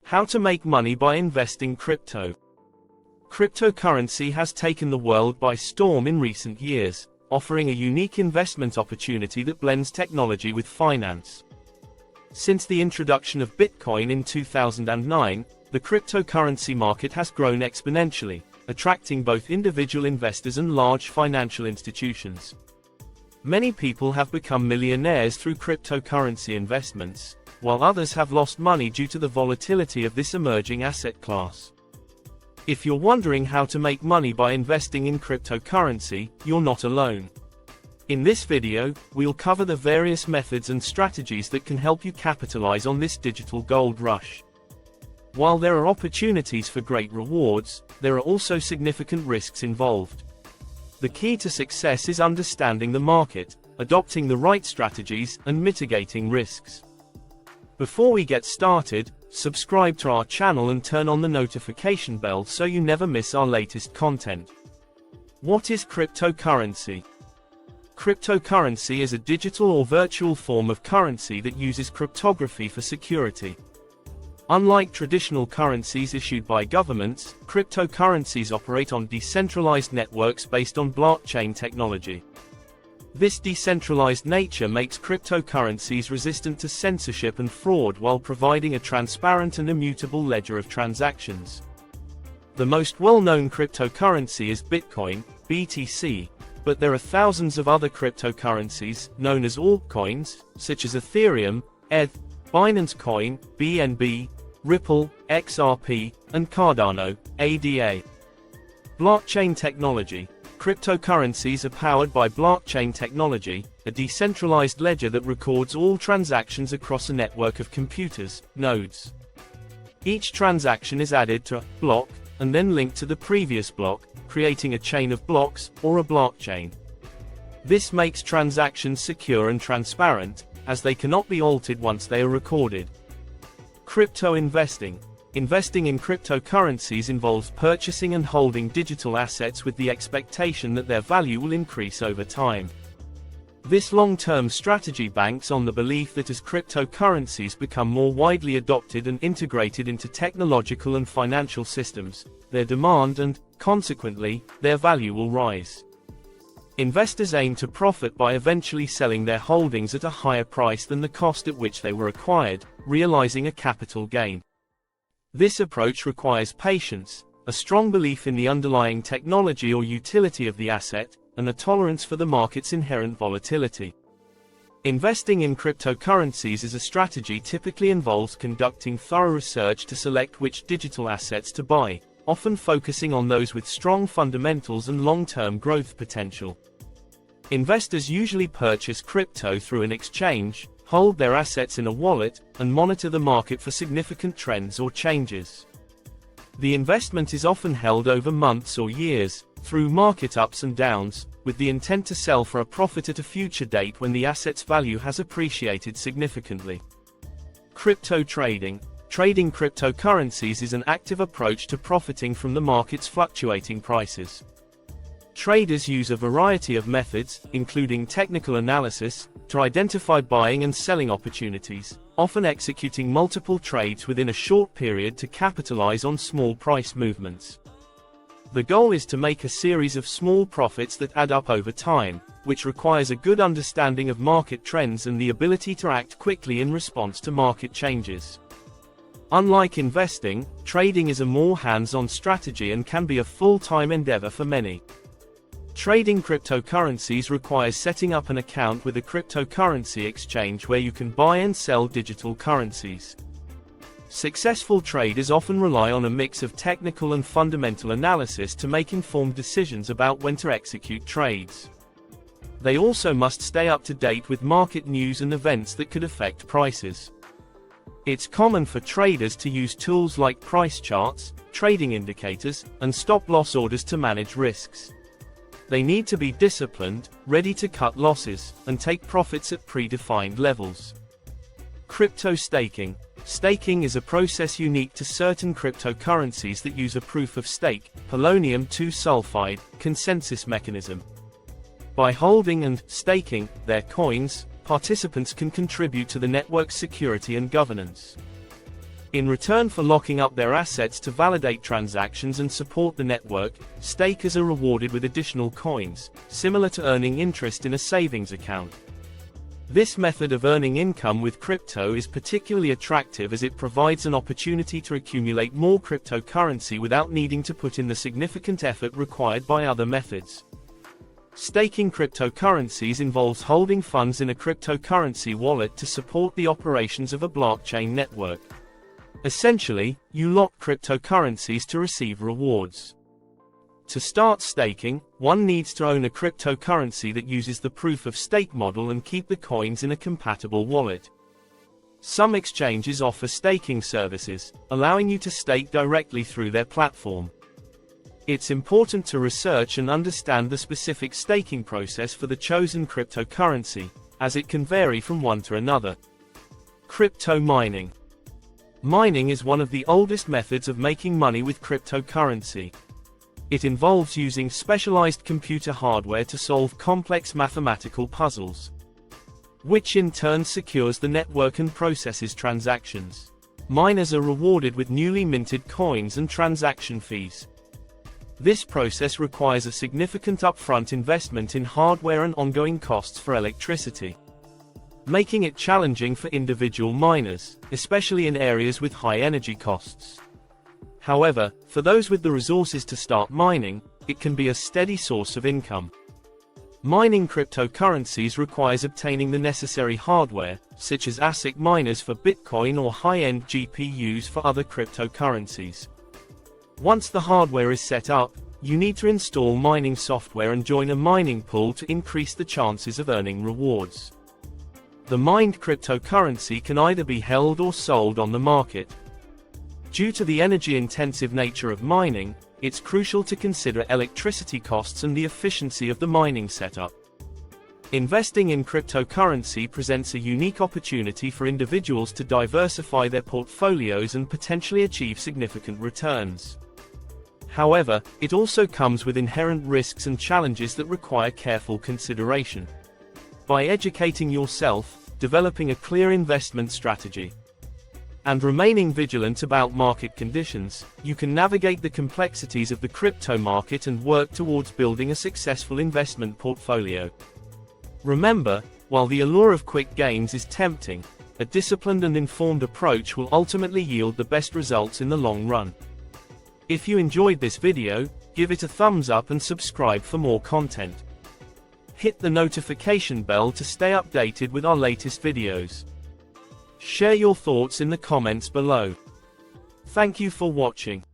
How to make money by investing crypto. Cryptocurrency has taken the world by storm in recent years, offering a unique investment opportunity that blends technology with finance. Since the introduction of Bitcoin in 2009, the cryptocurrency market has grown exponentially, attracting both individual investors and large financial institutions. Many people have become millionaires through cryptocurrency investments, while others have lost money due to the volatility of this emerging asset class. If you're wondering how to make money by investing in cryptocurrency, you're not alone. In this video, we'll cover the various methods and strategies that can help you capitalize on this digital gold rush. While there are opportunities for great rewards, there are also significant risks involved. The key to success is understanding the market, adopting the right strategies, and mitigating risks. Before we get started, subscribe to our channel and turn on the notification bell so you never miss our latest content. What is cryptocurrency? Cryptocurrency is a digital or virtual form of currency that uses cryptography for security. Unlike traditional currencies issued by governments, cryptocurrencies operate on decentralized networks based on blockchain technology. This decentralized nature makes cryptocurrencies resistant to censorship and fraud while providing a transparent and immutable ledger of transactions. The most well-known cryptocurrency is Bitcoin, BTC, but there are thousands of other cryptocurrencies, known as altcoins, such as Ethereum, ETH, Binance Coin, BNB, Ripple, XRP, and Cardano, ADA. Blockchain technology. Cryptocurrencies are powered by blockchain technology, a decentralized ledger that records all transactions across a network of computers, nodes. Each transaction is added to a block, and then linked to the previous block, creating a chain of blocks, or a blockchain. This makes transactions secure and transparent, as they cannot be altered once they are recorded. Crypto investing. Investing in cryptocurrencies involves purchasing and holding digital assets with the expectation that their value will increase over time. This long-term strategy banks on the belief that as cryptocurrencies become more widely adopted and integrated into technological and financial systems, their demand and, consequently, their value will rise. Investors aim to profit by eventually selling their holdings at a higher price than the cost at which they were acquired, realizing a capital gain. This approach requires patience, a strong belief in the underlying technology or utility of the asset, and a tolerance for the market's inherent volatility. Investing in cryptocurrencies as a strategy typically involves conducting thorough research to select which digital assets to buy, often focusing on those with strong fundamentals and long-term growth potential. Investors usually purchase crypto through an exchange, hold their assets in a wallet, and monitor the market for significant trends or changes. The investment is often held over months or years, through market ups and downs, with the intent to sell for a profit at a future date when the asset's value has appreciated significantly. Crypto trading. Trading cryptocurrencies is an active approach to profiting from the market's fluctuating prices. Traders use a variety of methods, including technical analysis, to identify buying and selling opportunities, often executing multiple trades within a short period to capitalize on small price movements. The goal is to make a series of small profits that add up over time, which requires a good understanding of market trends and the ability to act quickly in response to market changes. Unlike investing, trading is a more hands-on strategy and can be a full-time endeavor for many. Trading cryptocurrencies requires setting up an account with a cryptocurrency exchange where you can buy and sell digital currencies. Successful traders often rely on a mix of technical and fundamental analysis to make informed decisions about when to execute trades. They also must stay up to date with market news and events that could affect prices. It's common for traders to use tools like price charts, trading indicators, and stop-loss orders to manage risks. They need to be disciplined, ready to cut losses, and take profits at predefined levels. Crypto staking. Staking is a process unique to certain cryptocurrencies that use a proof-of-stake, polonium-2 sulfide, consensus mechanism. By holding and staking their coins, participants can contribute to the network's security and governance. In return for locking up their assets to validate transactions and support the network, stakers are rewarded with additional coins, similar to earning interest in a savings account. This method of earning income with crypto is particularly attractive as it provides an opportunity to accumulate more cryptocurrency without needing to put in the significant effort required by other methods. Staking cryptocurrencies involves holding funds in a cryptocurrency wallet to support the operations of a blockchain network. Essentially, you lock cryptocurrencies to receive rewards. To start staking, one needs to own a cryptocurrency that uses the proof-of-stake model and keep the coins in a compatible wallet. Some exchanges offer staking services, allowing you to stake directly through their platform. It's important to research and understand the specific staking process for the chosen cryptocurrency, as it can vary from one to another. Crypto mining. Mining is one of the oldest methods of making money with cryptocurrency. It involves using specialized computer hardware to solve complex mathematical puzzles, which in turn secures the network and processes transactions. Miners are rewarded with newly minted coins and transaction fees. This process requires a significant upfront investment in hardware and ongoing costs for electricity, making it challenging for individual miners, especially in areas with high energy costs. However, for those with the resources to start mining, it can be a steady source of income. Mining cryptocurrencies requires obtaining the necessary hardware, such as ASIC miners for Bitcoin or high-end GPUs for other cryptocurrencies. Once the hardware is set up, you need to install mining software and join a mining pool to increase the chances of earning rewards. The mined cryptocurrency can either be held or sold on the market. Due to the energy-intensive nature of mining, it's crucial to consider electricity costs and the efficiency of the mining setup. Investing in cryptocurrency presents a unique opportunity for individuals to diversify their portfolios and potentially achieve significant returns. However, it also comes with inherent risks and challenges that require careful consideration. By educating yourself, developing a clear investment strategy, and remaining vigilant about market conditions, you can navigate the complexities of the crypto market and work towards building a successful investment portfolio. Remember, while the allure of quick gains is tempting, a disciplined and informed approach will ultimately yield the best results in the long run. If you enjoyed this video, give it a thumbs up and subscribe for more content. Hit the notification bell to stay updated with our latest videos. Share your thoughts in the comments below. Thank you for watching.